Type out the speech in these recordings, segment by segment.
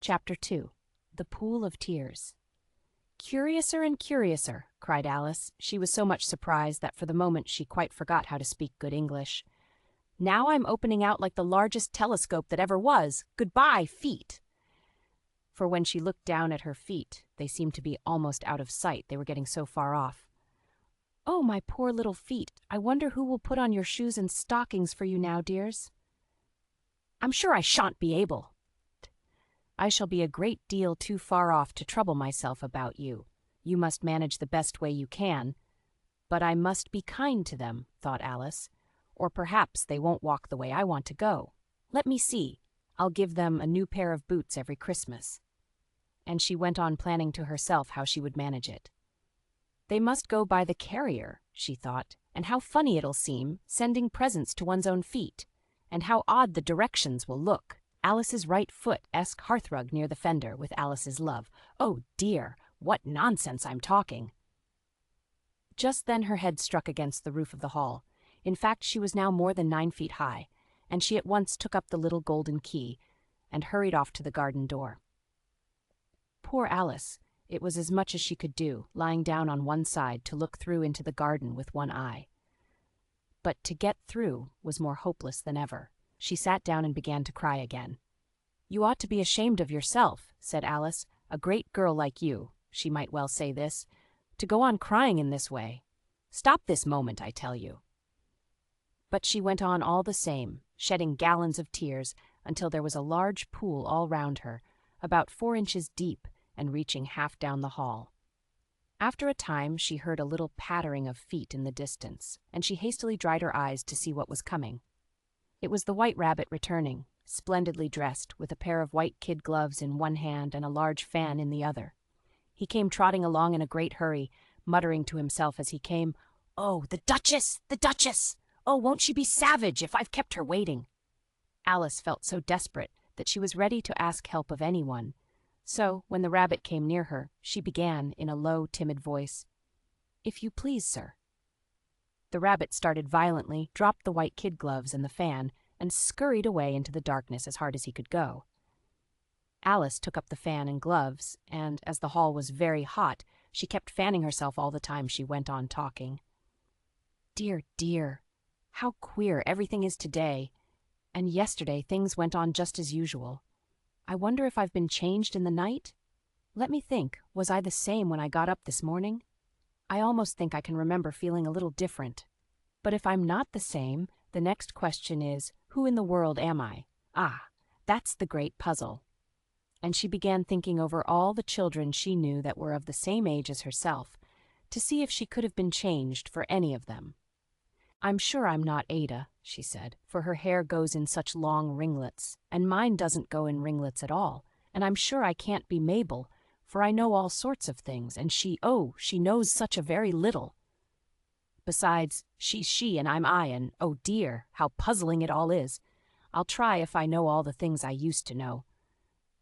Chapter 2. The Pool of Tears. "Curiouser and curiouser," cried Alice. She was so much surprised that for the moment she quite forgot how to speak good English. "Now I'm opening out like the largest telescope that ever was. Goodbye, feet!" For when she looked down at her feet, they seemed to be almost out of sight. They were getting so far off. "Oh, my poor little feet. I wonder who will put on your shoes and stockings for you now, dears?" "I'm sure I shan't be able." "I shall be a great deal too far off to trouble myself about you. You must manage the best way you can. But I must be kind to them," thought Alice, "or perhaps they won't walk the way I want to go. Let me see. I'll give them a new pair of boots every Christmas." And she went on planning to herself how she would manage it. "They must go by the carrier," she thought, "and how funny it'll seem, sending presents to one's own feet. And how odd the directions will look. Alice's right foot-esque hearthrug near the fender, with Alice's love. Oh dear, what nonsense I'm talking." Just then her head struck against the roof of the hall. In fact, she was now more than 9 feet high, and she at once took up the little golden key and hurried off to the garden door. Poor Alice! It was as much as she could do, lying down on one side to look through into the garden with one eye. But to get through was more hopeless than ever. She sat down and began to cry again. "You ought to be ashamed of yourself," said Alice. "A great girl like you," she might well say this, "to go on crying in this way. Stop this moment, I tell you." But she went on all the same, shedding gallons of tears, until there was a large pool all round her, about 4 inches deep and reaching half down the hall. After a time she heard a little pattering of feet in the distance, and she hastily dried her eyes to see what was coming. It was the White Rabbit returning, splendidly dressed, with a pair of white kid gloves in one hand and a large fan in the other. He came trotting along in a great hurry, muttering to himself as he came, "Oh, the Duchess! The Duchess! Oh, won't she be savage if I've kept her waiting?" Alice felt so desperate that she was ready to ask help of anyone. So, when the rabbit came near her, she began, in a low, timid voice, "If you please, sir." The rabbit started violently, dropped the white kid gloves and the fan, and scurried away into the darkness as hard as he could go. Alice took up the fan and gloves, and, as the hall was very hot, she kept fanning herself all the time she went on talking. "Dear, dear, how queer everything is today, and yesterday things went on just as usual. I wonder if I've been changed in the night? Let me think, was I the same when I got up this morning? I almost think I can remember feeling a little different. But if I'm not the same, the next question is, who in the world am I? Ah, that's the great puzzle." And she began thinking over all the children she knew that were of the same age as herself, to see if she could have been changed for any of them. "I'm sure I'm not Ada," she said, "for her hair goes in such long ringlets, and mine doesn't go in ringlets at all, and I'm sure I can't be Mabel, for I know all sorts of things, and she knows such a very little. Besides, she's she and I'm I, and oh dear, how puzzling it all is. I'll try if I know all the things I used to know.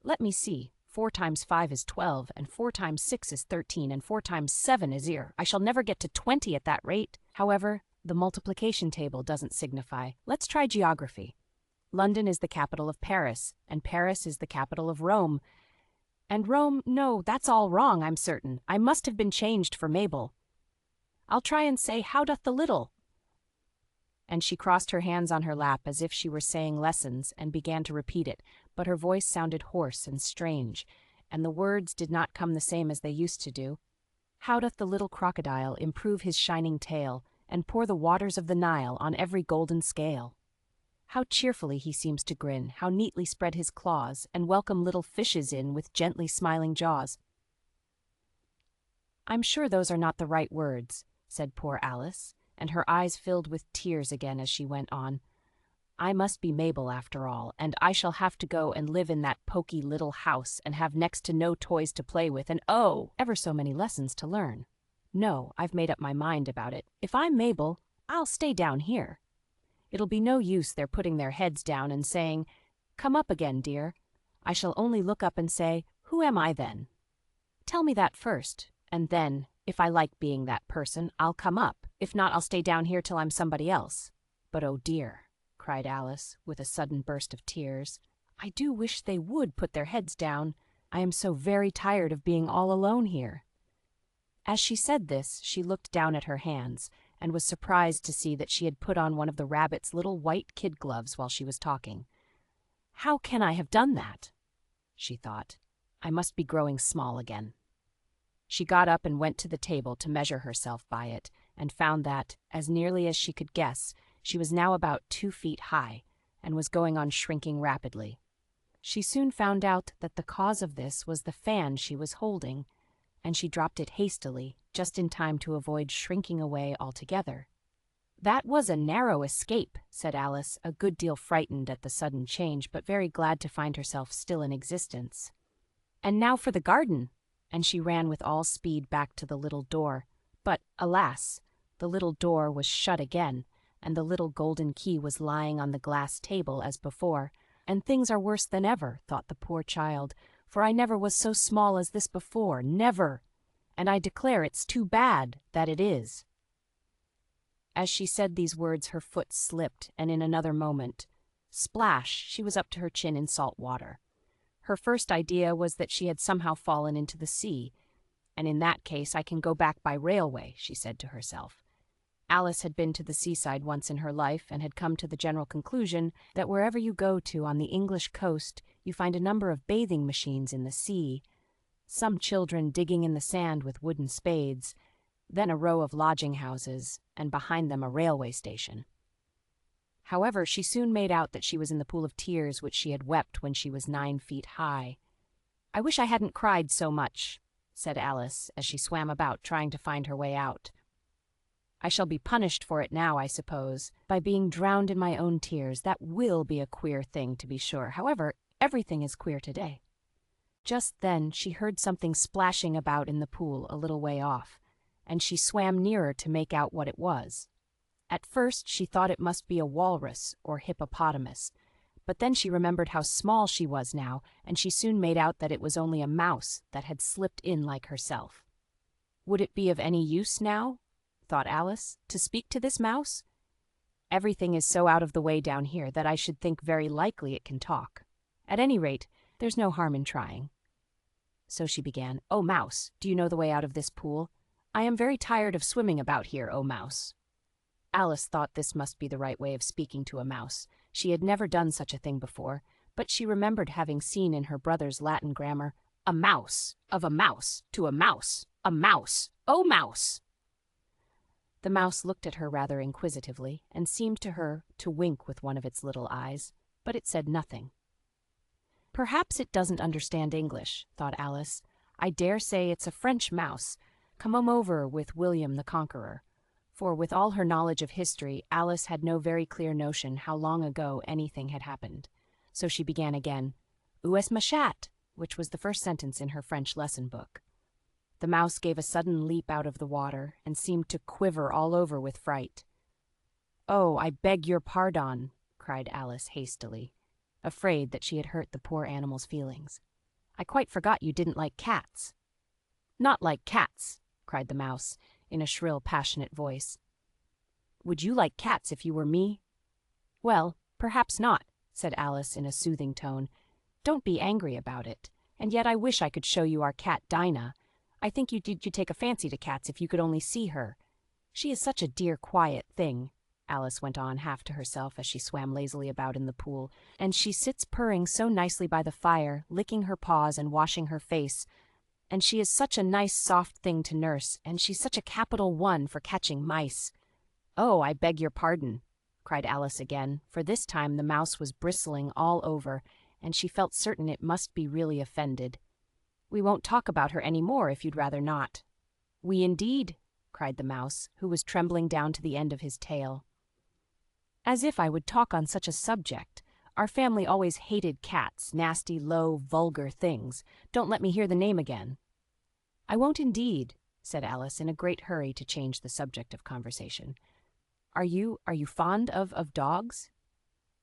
Let me see, 4 times 5 is 12, and 4 times 6 is 13, and 4 times 7 is I shall never get to 20 at that rate. However, the multiplication table doesn't signify. Let's try geography. London is the capital of Paris, and Paris is the capital of Rome. And Rome, no, that's all wrong, I'm certain. I must have been changed for Mabel. I'll try and say, how doth the little?" And she crossed her hands on her lap as if she were saying lessons and began to repeat it, but her voice sounded hoarse and strange, and the words did not come the same as they used to do. "How doth the little crocodile improve his shining tail, and pour the waters of the Nile on every golden scale? How cheerfully he seems to grin, how neatly spread his claws, and welcome little fishes in with gently smiling jaws." "I'm sure those are not the right words," said poor Alice, and her eyes filled with tears again as she went on. "I must be Mabel after all, and I shall have to go and live in that poky little house and have next to no toys to play with, and oh, ever so many lessons to learn. No, I've made up my mind about it. If I'm Mabel, I'll stay down here. It'll be no use their putting their heads down and saying, 'Come up again, dear.' I shall only look up and say, 'Who am I then?' Tell me that first, and then, if I like being that person, I'll come up. If not, I'll stay down here till I'm somebody else. But oh dear," cried Alice, with a sudden burst of tears, I do wish they would put their heads down. I am so very tired of being all alone here." As she said this, she looked down at her hands and was surprised to see that she had put on one of the rabbit's little white kid gloves while she was talking. "How can I have done that?" she thought. "I must be growing small again." She got up and went to the table to measure herself by it, and found that, as nearly as she could guess, she was now about 2 feet high, and was going on shrinking rapidly. She soon found out that the cause of this was the fan she was holding, and she dropped it hastily, just in time to avoid shrinking away altogether. "That was a narrow escape," said Alice, a good deal frightened at the sudden change, but very glad to find herself still in existence. "And now for the garden," and she ran with all speed back to the little door. But, alas, the little door was shut again, and the little golden key was lying on the glass table as before. "And things are worse than ever," thought the poor child, "for I never was so small as this before, never, and I declare it's too bad, that it is." As she said these words her foot slipped, and in another moment, splash, she was up to her chin in salt water. Her first idea was that she had somehow fallen into the sea, and in that case I can go back by railway, she said to herself. Alice had been to the seaside once in her life, and had come to the general conclusion that wherever you go to on the English coast you find a number of bathing machines in the sea, some children digging in the sand with wooden spades, then a row of lodging-houses, and behind them a railway station. However, she soon made out that she was in the pool of tears which she had wept when she was 9 feet high. "I wish I hadn't cried so much," said Alice, as she swam about trying to find her way out. "I shall be punished for it now, I suppose, by being drowned in my own tears. That will be a queer thing, to be sure. However, everything is queer today." Just then she heard something splashing about in the pool a little way off, and she swam nearer to make out what it was. At first she thought it must be a walrus or hippopotamus, but then she remembered how small she was now, and she soon made out that it was only a mouse that had slipped in like herself. Would it be of any use now, thought Alice, to speak to this mouse? Everything is so out of the way down here that I should think very likely it can talk. At any rate, there's no harm in trying. So she began, "Oh, mouse, do you know the way out of this pool? I am very tired of swimming about here, oh mouse." Alice thought this must be the right way of speaking to a mouse. She had never done such a thing before, but she remembered having seen in her brother's Latin grammar, "A mouse, of a mouse, to a mouse, oh mouse." The mouse looked at her rather inquisitively, and seemed to her to wink with one of its little eyes, but it said nothing. "Perhaps it doesn't understand English," thought Alice. "I dare say it's a French mouse, come over with William the Conqueror." For with all her knowledge of history, Alice had no very clear notion how long ago anything had happened. So she began again, "Où est ma chatte?" which was the first sentence in her French lesson book. The mouse gave a sudden leap out of the water, and seemed to quiver all over with fright. "Oh, I beg your pardon," cried Alice hastily, afraid that she had hurt the poor animal's feelings. "I quite forgot you didn't like cats." "Not like cats," cried the mouse, in a shrill, passionate voice. "Would you like cats if you were me?" "Well, perhaps not," said Alice in a soothing tone. "Don't be angry about it. And yet I wish I could show you our cat Dinah. I think you'd take a fancy to cats if you could only see her. She is such a dear, quiet thing," Alice went on half to herself as she swam lazily about in the pool, "and she sits purring so nicely by the fire, licking her paws and washing her face. And she is such a nice, soft thing to nurse, and she's such a capital one for catching mice." "Oh, I beg your pardon," cried Alice again, for this time the mouse was bristling all over, and she felt certain it must be really offended. "We won't talk about her any more if you'd rather not." "We indeed," cried the mouse, who was trembling down to the end of his tail. "As if I would talk on such a subject. Our family always hated cats, nasty, low, vulgar things. Don't let me hear the name again." "I won't indeed," said Alice in a great hurry to change the subject of conversation. Are you fond of dogs?"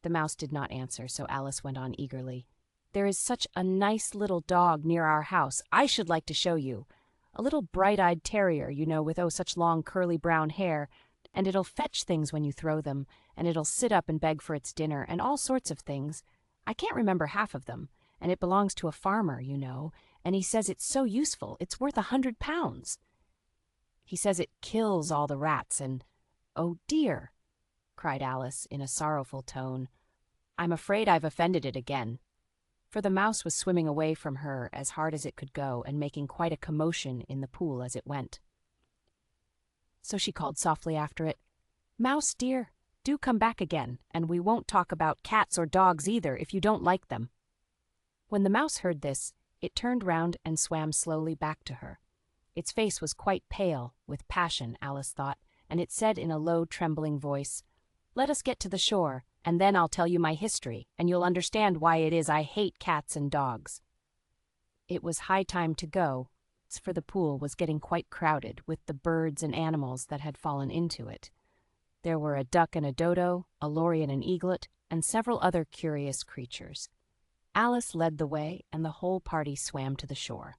The mouse did not answer, so Alice went on eagerly. "There is such a nice little dog near our house. I should like to show you. A little bright-eyed terrier, you know, with such long curly brown hair, and it'll fetch things when you throw them, and it'll sit up and beg for its dinner, and all sorts of things. I can't remember half of them, and it belongs to a farmer, you know, and he says it's so useful, it's worth £100. He says it kills all the rats and— Oh, dear, cried Alice in a sorrowful tone. I'm afraid I've offended it again. For the mouse was swimming away from her as hard as it could go and making quite a commotion in the pool as it went. So she called softly after it, "Mouse dear, do come back again, and we won't talk about cats or dogs either if you don't like them." When the mouse heard this, it turned round and swam slowly back to her. Its face was quite pale, with passion, Alice thought, and it said in a low, trembling voice, "Let us get to the shore, and then I'll tell you my history, and you'll understand why it is I hate cats and dogs." It was high time to go, for the pool was getting quite crowded with the birds and animals that had fallen into it. There were a duck and a dodo, a lory and an eaglet, and several other curious creatures. Alice led the way, and the whole party swam to the shore.